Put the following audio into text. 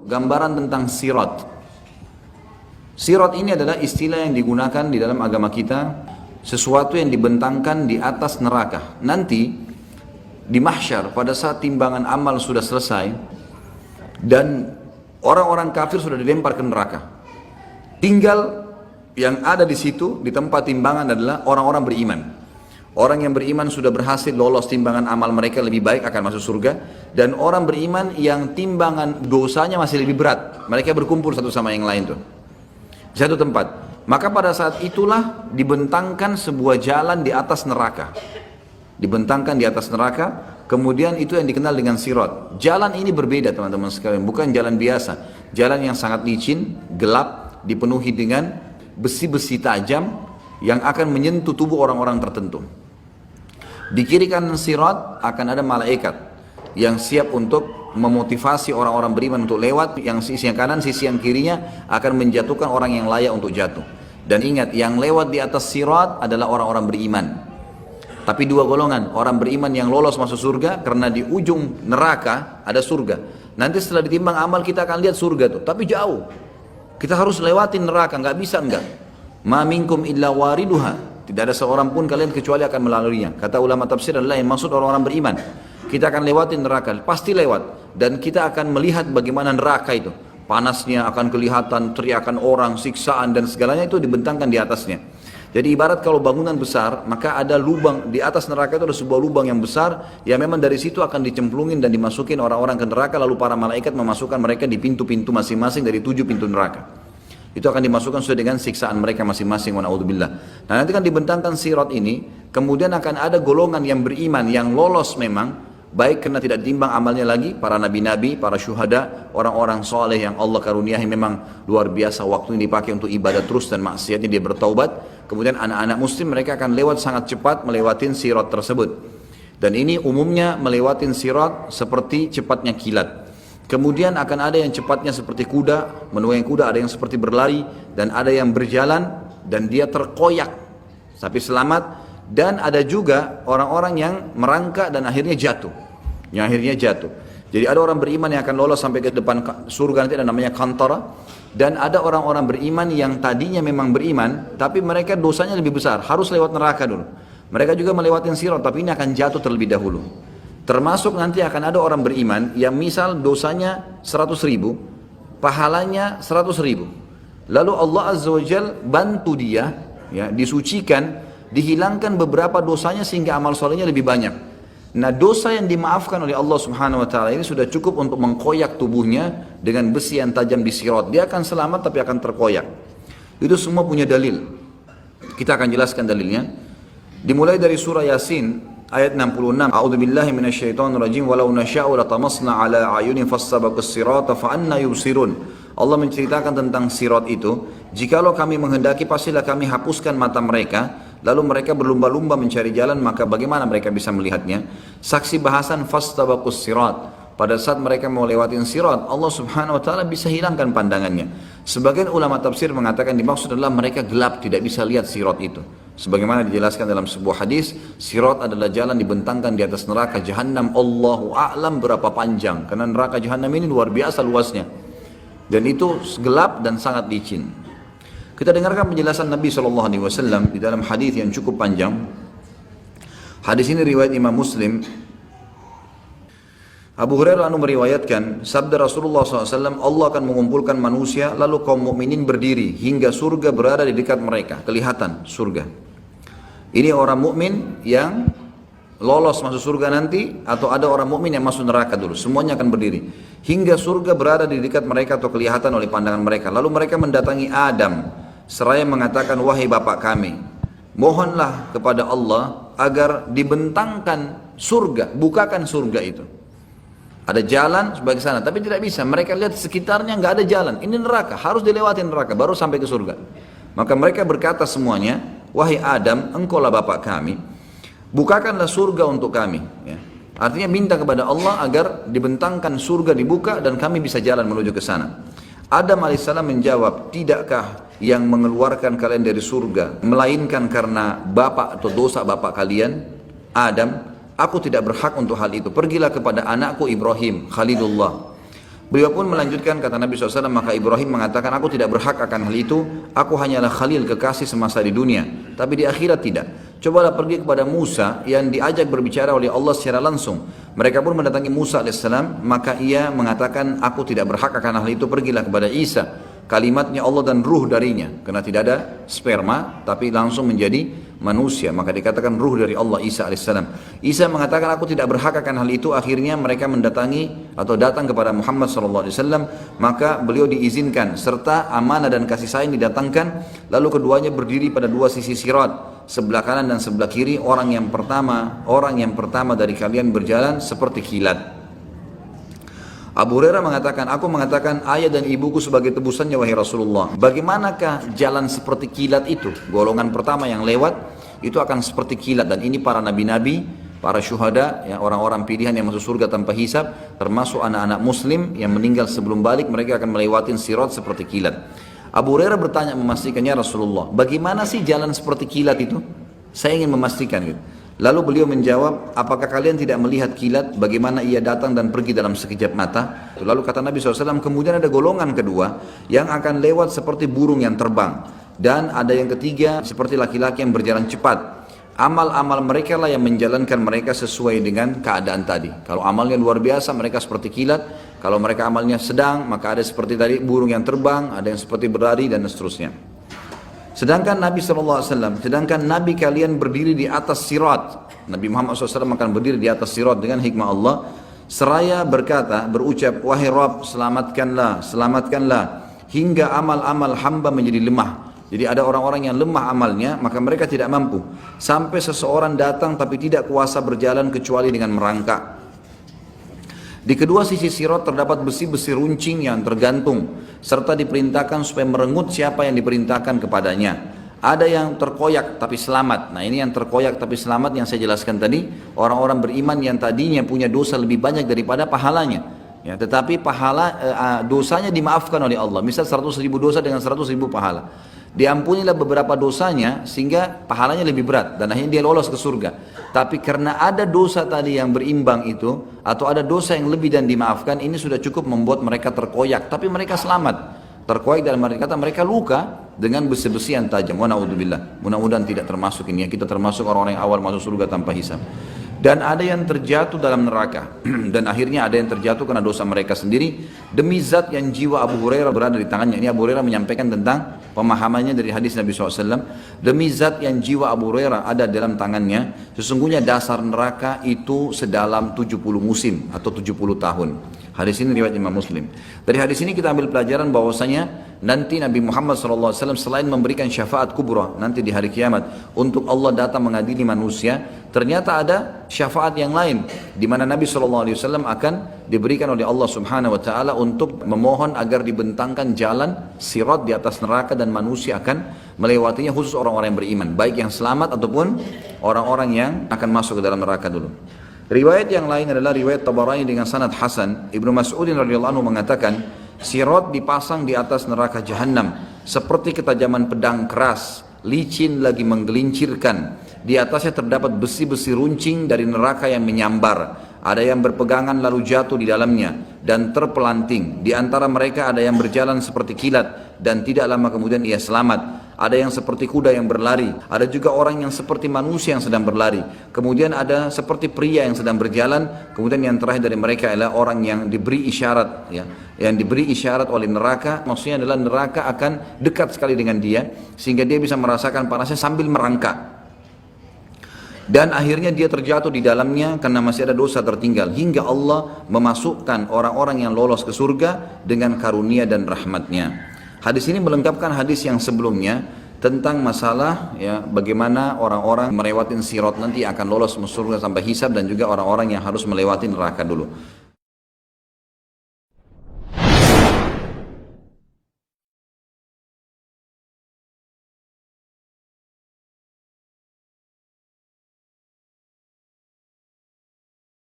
gambaran tentang sirat. Sirat ini adalah istilah yang digunakan di dalam agama kita, sesuatu yang dibentangkan di atas neraka. Nanti di mahsyar pada saat timbangan amal sudah selesai dan orang-orang kafir sudah dilempar ke neraka, tinggal yang ada di situ di tempat timbangan adalah orang-orang beriman. Orang yang beriman sudah berhasil lolos timbangan amal mereka lebih baik akan masuk surga, dan orang beriman yang timbangan dosanya masih lebih berat, mereka berkumpul satu sama yang lain tuh di satu tempat. Maka pada saat itulah dibentangkan sebuah jalan di atas neraka, dibentangkan di atas neraka. Kemudian itu yang dikenal dengan sirat. Jalan ini berbeda teman-teman sekalian, bukan jalan biasa, jalan yang sangat licin, gelap, dipenuhi dengan besi-besi tajam yang akan menyentuh tubuh orang-orang tertentu. Di kiri kanan sirat akan ada malaikat yang siap untuk memotivasi orang-orang beriman untuk lewat. Yang sisi yang kanan, sisi yang kirinya akan menjatuhkan orang yang layak untuk jatuh. Dan ingat, yang lewat di atas sirat adalah orang-orang beriman. Tapi dua golongan, orang beriman yang lolos masuk surga karena di ujung neraka ada surga. Nanti setelah ditimbang amal kita akan lihat surga tuh, tapi jauh. Kita harus lewatin neraka, nggak bisa enggak. Ma minkum illa wariduha. Tidak ada seorang pun kalian kecuali akan melaluinya. Kata ulama tafsir adalah yang maksud orang-orang beriman. Kita akan lewatin neraka, pasti lewat. Dan kita akan melihat bagaimana neraka itu. Panasnya akan kelihatan, teriakan orang, siksaan dan segalanya itu dibentangkan di atasnya. Jadi ibarat kalau bangunan besar, maka ada lubang di atas neraka itu, ada sebuah lubang yang besar yang memang dari situ akan dicemplungin dan dimasukin orang-orang ke neraka, lalu para malaikat memasukkan mereka di pintu-pintu masing-masing dari 7 pintu neraka. Itu akan dimasukkan sesuai dengan siksaan mereka masing-masing, wa na'udzubillah. Nah, nanti kan dibentangkan sirat ini, kemudian akan ada golongan yang beriman yang lolos memang, baik karena tidak ditimbang amalnya lagi, para nabi-nabi, para syuhada, orang-orang soleh yang Allah karuniahi memang luar biasa, waktu ini dipakai untuk ibadah terus dan maksiatnya dia bertaubat. Kemudian anak-anak muslim mereka akan lewat sangat cepat melewatin sirat tersebut. Dan ini umumnya melewatin sirat seperti cepatnya kilat. Kemudian akan ada yang cepatnya seperti kuda, menunggangi kuda, ada yang seperti berlari, dan ada yang berjalan dan dia terkoyak tapi selamat. Dan ada juga orang-orang yang merangkak dan akhirnya jatuh, Jadi ada orang beriman yang akan lolos sampai ke depan surga, nanti ada namanya kantara. Dan ada orang-orang beriman yang tadinya memang beriman, tapi mereka dosanya lebih besar, harus lewat neraka dulu. Mereka juga melewati sirat, tapi ini akan jatuh terlebih dahulu. Termasuk nanti akan ada orang beriman yang misal dosanya 100.000, pahalanya 100.000. Lalu Allah Azza wa Jal bantu dia, ya, disucikan, dihilangkan beberapa dosanya sehingga amal solehnya lebih banyak. Nah, dosa yang dimaafkan oleh Allah Subhanahu wa Ta'ala ini sudah cukup untuk mengkoyak tubuhnya dengan besi yang tajam di sirat. Dia akan selamat tapi akan terkoyak. Itu semua punya dalil. Kita akan jelaskan dalilnya. Dimulai dari surah Yasin ayat 66. A'udzubillahi minasyaitonirrajim. Walau nasya'u latamasna 'ala a'yunihim fastabaqus sirata fa anna yubsirun. Allah menceritakan tentang sirat itu. Jikalau kami menghendaki pastilah kami hapuskan mata mereka, lalu mereka berlumba-lumba mencari jalan, maka bagaimana mereka bisa melihatnya? Saksi bahasan fastabaqus sirat. Pada saat mereka mau lewatin sirat, Allah Subhanahu wa Ta'ala bisa hilangkan pandangannya. Sebagian ulama tafsir mengatakan dimaksud adalah mereka gelap, tidak bisa lihat sirat itu. Sebagaimana dijelaskan dalam sebuah hadis, sirat adalah jalan dibentangkan di atas neraka Jahannam. Allahu a'lam berapa panjang, karena neraka Jahannam ini luar biasa luasnya. Dan itu gelap dan sangat licin. Kita dengarkan penjelasan Nabi SAW di dalam hadis yang cukup panjang. Hadis ini riwayat Imam Muslim. Abu Hurairah meriwayatkan sabda Rasulullah SAW, Allah akan mengumpulkan manusia lalu kaum mukminin berdiri hingga surga berada di dekat mereka, kelihatan surga. Ini orang mukmin yang lolos masuk surga nanti, atau ada orang mukmin yang masuk neraka dulu, semuanya akan berdiri hingga surga berada di dekat mereka atau kelihatan oleh pandangan mereka. Lalu mereka mendatangi Adam seraya mengatakan, wahai bapak kami, mohonlah kepada Allah agar dibentangkan surga, bukakan surga itu. Ada jalan sebagai sana, tapi tidak bisa. Mereka lihat sekitarnya nggak ada jalan. Ini neraka, harus dilewati neraka baru sampai ke surga. Maka mereka berkata semuanya, wahai Adam, engkaulah bapak kami, bukakanlah surga untuk kami. Ya. Artinya minta kepada Allah agar dibentangkan surga dibuka dan kami bisa jalan menuju ke sana. Adam alaihissalam menjawab, tidakkah yang mengeluarkan kalian dari surga melainkan karena bapak atau dosa bapak kalian, Adam? Aku tidak berhak untuk hal itu. Pergilah kepada anakku Ibrahim, Khalilullah. Beliau pun melanjutkan, kata Nabi SAW, maka Ibrahim mengatakan, aku tidak berhak akan hal itu, aku hanyalah khalil, kekasih semasa di dunia, tapi di akhirat tidak. Cobalah pergi kepada Musa yang diajak berbicara oleh Allah secara langsung. Mereka pun mendatangi Musa AS, maka ia mengatakan, aku tidak berhak akan hal itu, pergilah kepada Isa. Kalimatnya Allah dan ruh darinya, karena tidak ada sperma, tapi langsung menjadi manusia, maka dikatakan ruh dari Allah Isa alaihissalam. Isa mengatakan, aku tidak berhak akan hal itu. Akhirnya mereka mendatangi atau datang kepada Muhammad SAW, maka beliau diizinkan, serta amanah dan kasih sayang didatangkan. Lalu keduanya berdiri pada dua sisi sirat, sebelah kanan dan sebelah kiri. Orang yang pertama dari kalian berjalan seperti kilat. Abu Hurairah mengatakan, aku mengatakan ayah dan ibuku sebagai tebusannya wahai Rasulullah. Bagaimanakah jalan seperti kilat itu? Golongan pertama yang lewat itu akan seperti kilat, dan ini para nabi-nabi, para syuhada, ya, orang-orang pilihan yang masuk surga tanpa hisab, termasuk anak-anak muslim yang meninggal sebelum balik, mereka akan melewati sirat seperti kilat. Abu Hurairah bertanya memastikannya, Rasulullah, bagaimana sih jalan seperti kilat itu? Saya ingin memastikan gitu. Lalu beliau menjawab, apakah kalian tidak melihat kilat, bagaimana ia datang dan pergi dalam sekejap mata? Lalu kata Nabi SAW, kemudian ada golongan kedua yang akan lewat seperti burung yang terbang. Dan ada yang ketiga seperti laki-laki yang berjalan cepat. Amal-amal mereka lah yang menjalankan mereka sesuai dengan keadaan tadi. Kalau amalnya luar biasa, mereka seperti kilat. Kalau mereka amalnya sedang, maka ada seperti tadi burung yang terbang, ada yang seperti berlari, dan seterusnya. Sedangkan Nabi SAW, sedangkan Nabi kalian berdiri di atas sirat. Nabi Muhammad SAW akan berdiri di atas sirat dengan hikmah Allah. Seraya berucap, wahai Rabb, selamatkanlah, hingga amal-amal hamba menjadi lemah. Jadi ada orang-orang yang lemah amalnya, maka mereka tidak mampu. Sampai seseorang datang tapi tidak kuasa berjalan kecuali dengan merangkak. Di kedua sisi sirat terdapat besi-besi runcing yang tergantung, serta diperintahkan supaya merengut siapa yang diperintahkan kepadanya. Ada yang terkoyak tapi selamat. Nah, ini yang terkoyak tapi selamat yang saya jelaskan tadi, orang-orang beriman yang tadinya punya dosa lebih banyak daripada pahalanya. Ya, tetapi dosanya dimaafkan oleh Allah. Misal 100.000 dosa dengan 100.000 pahala. Diampunilah beberapa dosanya sehingga pahalanya lebih berat dan akhirnya dia lolos ke surga. Tapi karena ada dosa tadi yang berimbang itu, atau ada dosa yang lebih dan dimaafkan, ini sudah cukup membuat mereka terkoyak, tapi mereka selamat. Terkoyak dalam arti kata mereka luka dengan besi-besi yang tajam. Wa na'udzubillah. Mudah-mudahan tidak termasuk ini ya. Kita termasuk orang-orang yang awal masuk surga tanpa hisab. Dan ada yang terjatuh dalam neraka. Dan akhirnya ada yang terjatuh karena dosa mereka sendiri. Demi zat yang jiwa Abu Hurairah berada di tangannya. Ini Abu Hurairah menyampaikan tentang pemahamannya dari hadis Nabi SAW. Demi zat yang jiwa Abu Hurairah ada dalam tangannya, sesungguhnya dasar neraka itu sedalam 70 musim atau 70 tahun. Hadis ini riwayat Imam Muslim. Dari hadis ini kita ambil pelajaran bahwasanya nanti Nabi Muhammad SAW selain memberikan syafaat kubra nanti di hari kiamat untuk Allah datang mengadili manusia, ternyata ada syafaat yang lain di mana Nabi SAW akan diberikan oleh Allah Subhanahu Wa Taala untuk memohon agar dibentangkan jalan sirat di atas neraka dan manusia akan melewatinya, khusus orang-orang yang beriman, baik yang selamat ataupun orang-orang yang akan masuk ke dalam neraka dulu. Riwayat yang lain adalah riwayat Tabarani dengan sanad hasan. Ibnu Mas'udin radhiyallahu anhu mengatakan, sirat dipasang di atas neraka jahanam seperti ketajaman pedang keras, licin lagi menggelincirkan. Di atasnya terdapat besi-besi runcing dari neraka yang menyambar. Ada yang berpegangan lalu jatuh di dalamnya dan terpelanting. Di antara mereka ada yang berjalan seperti kilat dan tidak lama kemudian ia selamat. Ada yang seperti kuda yang berlari. Ada juga orang yang seperti manusia yang sedang berlari. Kemudian ada seperti pria yang sedang berjalan. Kemudian yang terakhir dari mereka adalah orang yang diberi isyarat, ya, yang diberi isyarat oleh neraka. Maksudnya adalah neraka akan dekat sekali dengan dia sehingga dia bisa merasakan panasnya sambil merangkak. Dan akhirnya dia terjatuh di dalamnya karena masih ada dosa tertinggal, hingga Allah memasukkan orang-orang yang lolos ke surga dengan karunia dan rahmatnya. Hadis ini melengkapkan hadis yang sebelumnya tentang masalah ya bagaimana orang-orang melewati sirat nanti akan lolos ke surga sampai hisab, dan juga orang-orang yang harus melewati neraka dulu.